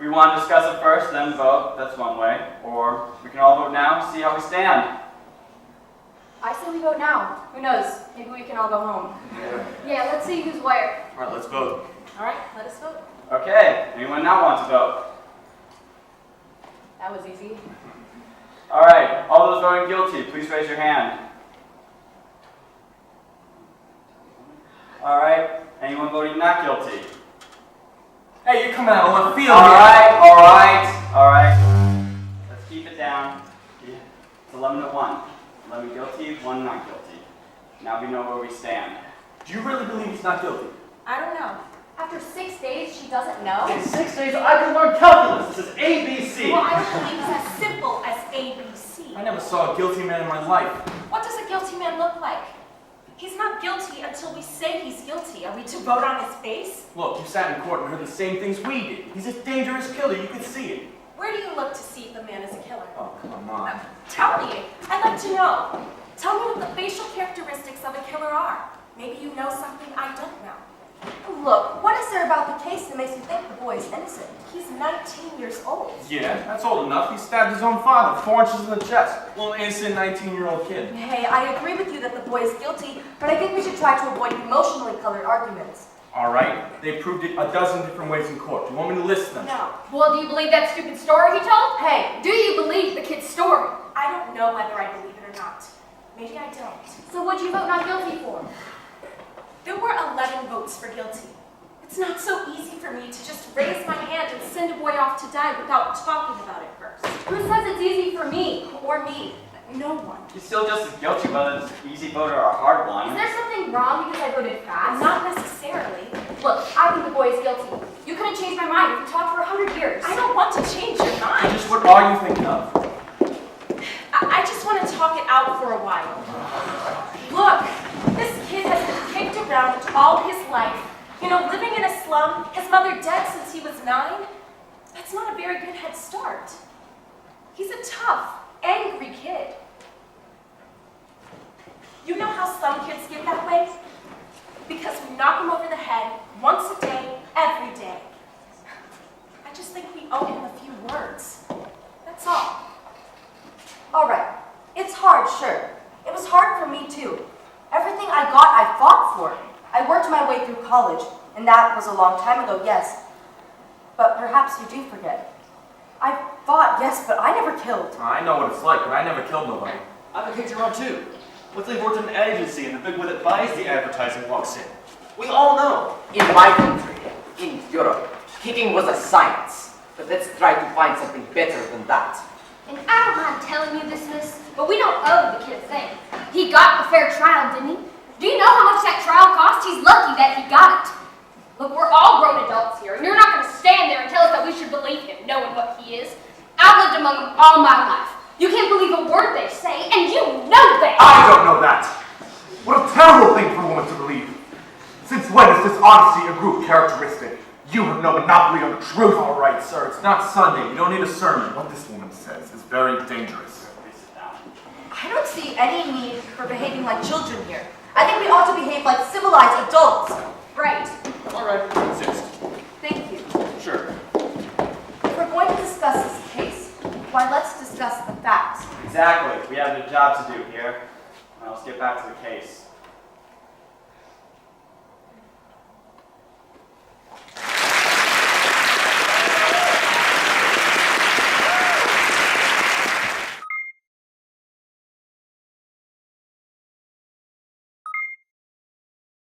we want to discuss it first, then vote. That's one way. Or we can all vote now, see how we stand. I say we vote now. Who knows? Maybe we can all go home. Yeah, let's see who's where. All right, let's vote. All right, let us vote. Okay, anyone not want to vote? That was easy. All right, all those voting guilty, please raise your hand. All right, anyone voting not guilty? Hey, you're coming out of left field All here. right, all right, all right. Let's keep it down. It's 11 to 1. 11 guilty, 1 not guilty. Now we know where we stand. Do you really believe he's not guilty? I don't know. After 6 days, she doesn't know? In 6 days, I can learn calculus. This is ABC. Well, I don't believe it's as simple as ABC. I never saw a guilty man in my life. What does a guilty man look like? He's not guilty until we say he's guilty. Are we to vote on his face? Look, you sat in court and heard the same things we did. He's a dangerous killer. You can see it. Where do you look to see if the man is a killer? Oh, come on. Tell me. I'd like to know. Tell me what the facial characteristics of a killer are. Maybe you know something I don't know. Look, what is there about the case that makes you think the boy is innocent? He's 19 years old. Yeah, that's old enough. He stabbed his own father 4 inches in the chest. Little innocent 19-year-old kid. Hey, I agree with you that the boy is guilty, but I think we should try to avoid emotionally colored arguments. All right, they proved it a dozen different ways in court. Do you want me to list them? No. Well, do you believe that stupid story he told? Hey, do you believe the kid's story? I don't know whether I believe it or not. Maybe I don't. So what'd you vote not guilty for? There were 11 votes for guilty. It's not so easy for me to just raise my hand and send a boy off to die without talking about it first. Who says it's easy for me? Or me. No one. He's still just as guilty whether it's an easy vote or a hard one. Is there something wrong because I voted fast? Not necessarily. Look, I think the boy is guilty. You couldn't change my mind if you talked for 100 years. I don't want to change your mind. Just what are you thinking of? I just want to talk it out for a while. Look, this kid has been kicked around all his life. You know, living in a slum, his mother dead since he was 9. That's not a very good head start. He's a tough, angry kid. You know how some kids get that way? Because we knock him over the head once a day, every day. I just think we owe him a few words. That's all. All right, it's hard, sure. It was hard for me too. Everything I got, I fought for. I worked my way through college, and that was a long time ago, yes. But perhaps you do forget. I fought, yes, but I never killed. I know what it's like, but I never killed nobody. I've been kicked around too. Once they worked in an agency and the big one that buys the advertising walks in. We all know. In my country, in Europe, kicking was a science. But let's try to find something better than that. And I don't mind telling you this, miss, but we don't owe the kid a thing. He got a fair trial, didn't he? Do you know how much that trial cost? He's lucky that he got it. Look, we're all grown adults here, and you're not going to stand there and tell us that we should believe him, knowing what he is. I've lived among them all my life. You can't believe a word they say, and you know that. I don't know that. What a terrible thing for a woman to believe. Since when is dishonesty a group characteristic? You have no monopoly on the truth. All right, sir, it's not Sunday. You don't need a sermon. What this woman says is very dangerous. I don't see any need for behaving like children here. I think we ought to behave like civilized adults. Right. All right, insist. Thank you. Sure. If we're going to discuss this case, why, let's discuss the facts. Exactly. We have a job to do here. Now let's get back to the case.